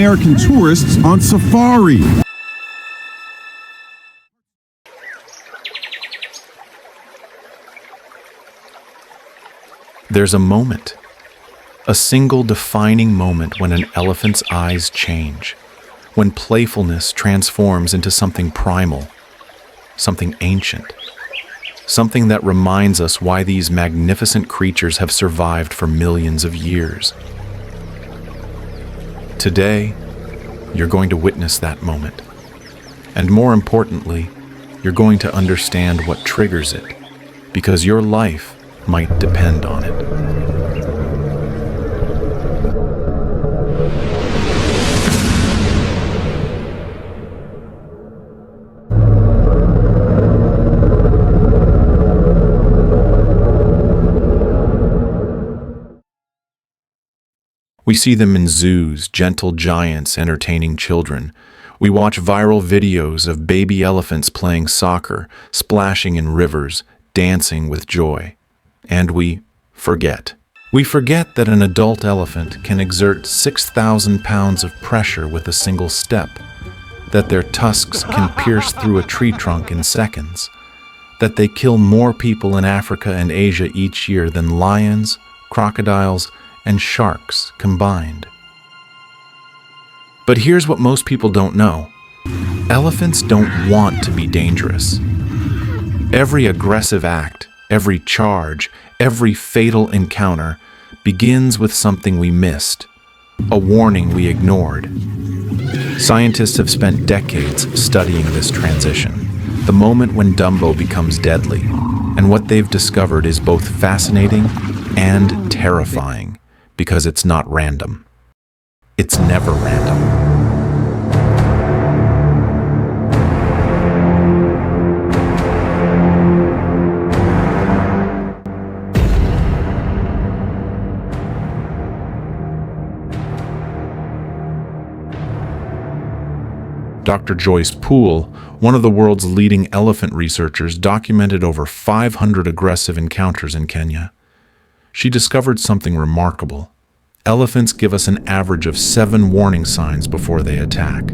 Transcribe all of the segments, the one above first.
American tourists on safari. There's a moment, a single defining moment when an elephant's eyes change, when playfulness transforms into something primal, something ancient, something that reminds us why these magnificent creatures have survived for millions of years. Today, you're going to witness that moment. And more importantly, you're going to understand what triggers it, because your life might depend on it. We see them in zoos, gentle giants entertaining children. We watch viral videos of baby elephants playing soccer, splashing in rivers, dancing with joy. And we forget. We forget that an adult elephant can exert 6,000 pounds of pressure with a single step, that their tusks can pierce through a tree trunk in seconds, that they kill more people in Africa and Asia each year than lions, crocodiles, and sharks combined. But here's what most people don't know. Elephants don't want to be dangerous. Every aggressive act, every charge, every fatal encounter begins with something we missed, a warning we ignored. Scientists have spent decades studying this transition, the moment when Dumbo becomes deadly, and what they've discovered is both fascinating and terrifying. Because it's not random. It's never random. Dr. Joyce Poole, one of the world's leading elephant researchers, documented over 500 aggressive encounters in Kenya. She discovered something remarkable. Elephants give us an average of 7 warning signs before they attack,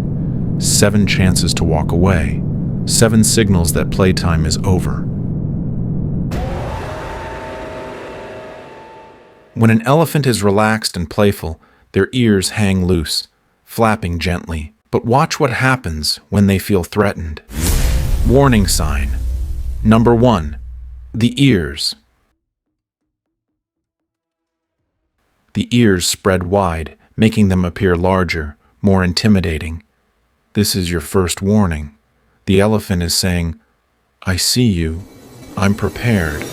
7 chances to walk away, 7 signals that playtime is over. When an elephant is relaxed and playful, their ears hang loose, flapping gently. But watch what happens when they feel threatened. Warning sign. Number 1. The ears. The ears spread wide, making them appear larger, more intimidating. This is your first warning. The elephant is saying, "I see you. I'm prepared."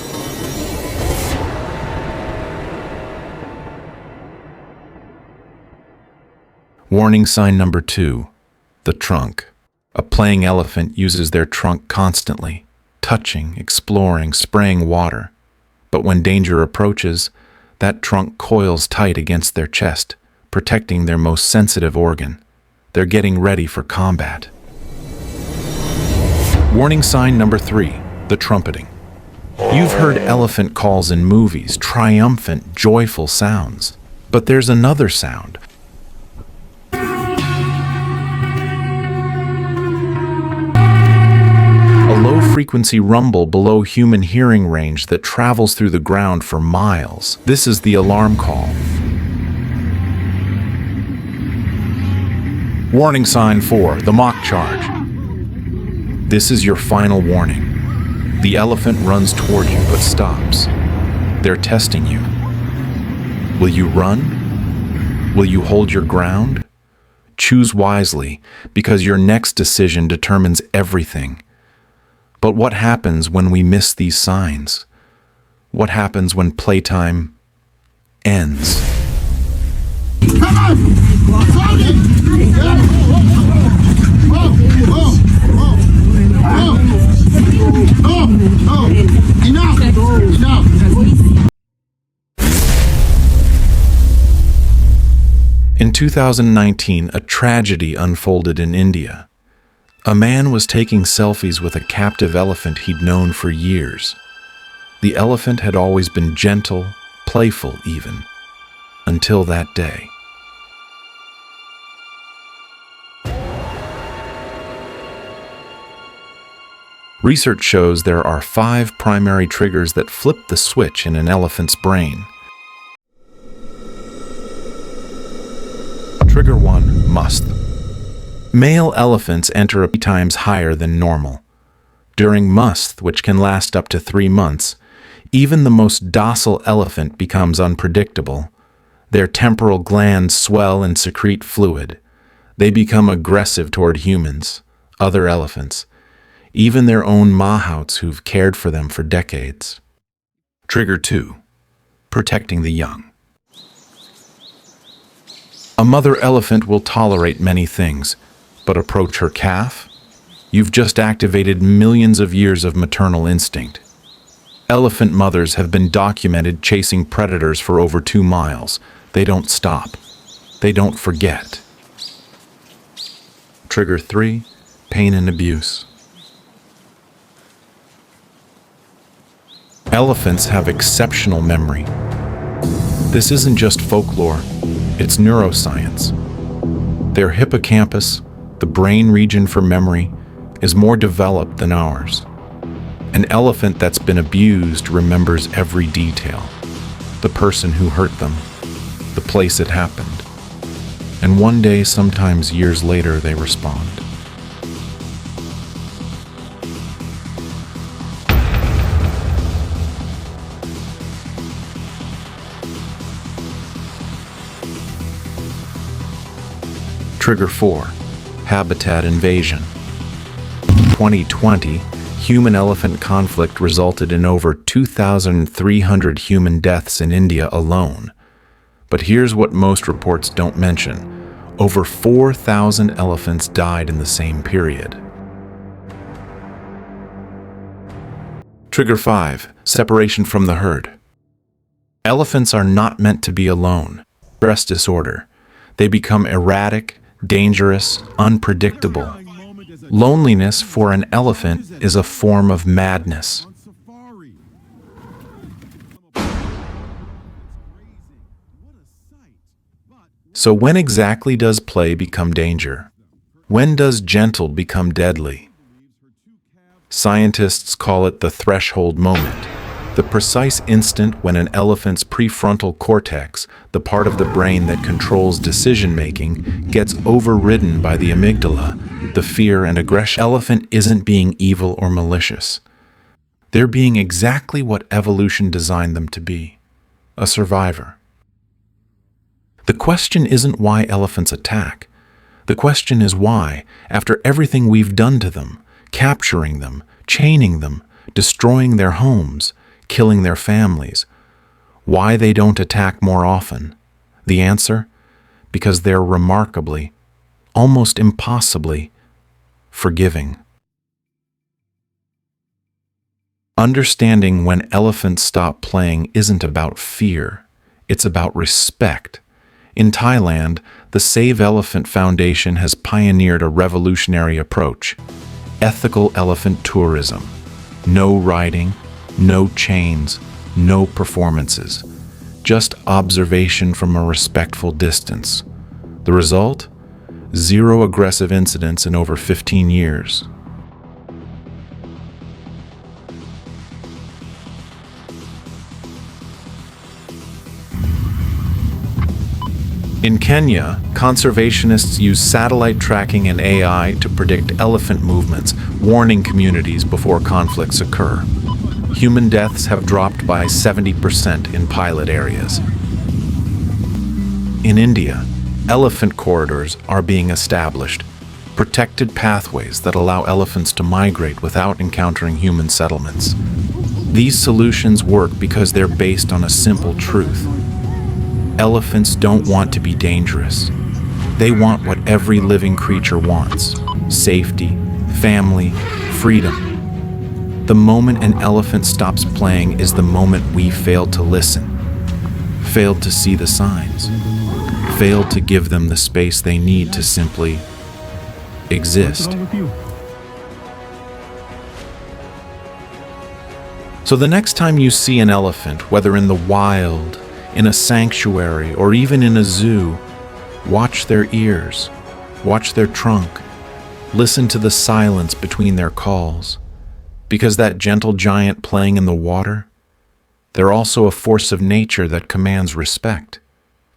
Warning sign number 2. The trunk. A playing elephant uses their trunk constantly, touching, exploring, spraying water. But when danger approaches, that trunk coils tight against their chest, protecting their most sensitive organ. They're getting ready for combat. Warning sign number 3, the trumpeting. You've heard elephant calls in movies, triumphant, joyful sounds. But there's another sound. A low-frequency rumble below human hearing range that travels through the ground for miles. This is the alarm call. Warning sign 4, the mock charge. This is your final warning. The elephant runs toward you but stops. They're testing you. Will you run? Will you hold your ground? Choose wisely, because your next decision determines everything. But what happens when we miss these signs? What happens when playtime ends? Come on! Enough! In 2019, a tragedy unfolded in India. A man was taking selfies with a captive elephant he'd known for years. The elephant had always been gentle, playful even, until that day. Research shows there are 5 primary triggers that flip the switch in an elephant's brain. Trigger 1. Must. Male elephants enter 3 times higher than normal. During must, which can last up to 3 months, even the most docile elephant becomes unpredictable. Their temporal glands swell and secrete fluid. They become aggressive toward humans, other elephants, even their own mahouts who've cared for them for decades. Trigger 2. Protecting the young. A mother elephant will tolerate many things, but approach her calf? You've just activated millions of years of maternal instinct. Elephant mothers have been documented chasing predators for over 2 miles. They don't stop. They don't forget. Trigger 3. Pain and abuse. Elephants have exceptional memory. This isn't just folklore, it's neuroscience. Their hippocampus, the brain region for memory, is more developed than ours. An elephant that's been abused remembers every detail. The person who hurt them, the place it happened. And one day, sometimes years later, they respond. Trigger 4. Habitat invasion. 2020, human-elephant conflict resulted in over 2,300 human deaths in India alone. But here's what most reports don't mention. Over 4,000 elephants died in the same period. Trigger 5. Separation from the herd. Elephants are not meant to be alone. Stress disorder. They become erratic, dangerous, unpredictable. Loneliness for an elephant is a form of madness. So when exactly does play become danger? When does gentle become deadly? Scientists call it the threshold moment, the precise instant when an elephant's prefrontal cortex, the part of the brain that controls decision-making, gets overridden by the amygdala, the fear and aggression. Elephant isn't being evil or malicious. They're being exactly what evolution designed them to be, a survivor. The question isn't why elephants attack. The question is why, after everything we've done to them, capturing them, chaining them, destroying their homes, killing their families, why they don't attack more often. The answer? Because they're remarkably, almost impossibly, forgiving. Understanding when elephants stop playing isn't about fear, it's about respect. In Thailand, the Save Elephant Foundation has pioneered a revolutionary approach: ethical elephant tourism. No riding, no chains, no performances, just observation from a respectful distance. The result? 0 aggressive incidents in over 15 years. In Kenya, conservationists use satellite tracking and AI to predict elephant movements, warning communities before conflicts occur. Human deaths have dropped by 70% in pilot areas. In India, elephant corridors are being established, protected pathways that allow elephants to migrate without encountering human settlements. These solutions work because they're based on a simple truth. Elephants don't want to be dangerous. They want what every living creature wants: safety, family, freedom. The moment an elephant stops playing is the moment we failed to listen, failed to see the signs, failed to give them the space they need to simply exist. So the next time you see an elephant, whether in the wild, in a sanctuary, or even in a zoo, watch their ears, watch their trunk, listen to the silence between their calls. Because that gentle giant playing in the water, they're also a force of nature that commands respect.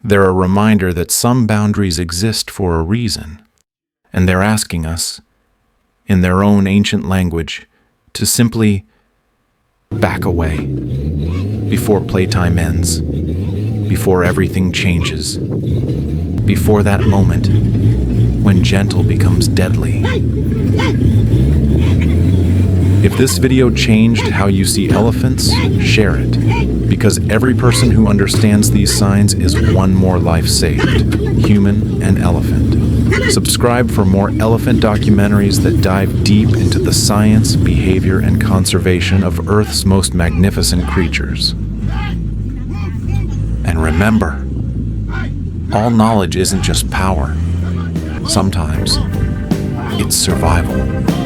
They're a reminder that some boundaries exist for a reason, and they're asking us, in their own ancient language, to simply back away before playtime ends, before everything changes, before that moment when gentle becomes deadly. If this video changed how you see elephants, share it, because every person who understands these signs is one more life saved, human and elephant. Subscribe for more elephant documentaries that dive deep into the science, behavior, and conservation of Earth's most magnificent creatures. And remember, all knowledge isn't just power. Sometimes it's survival.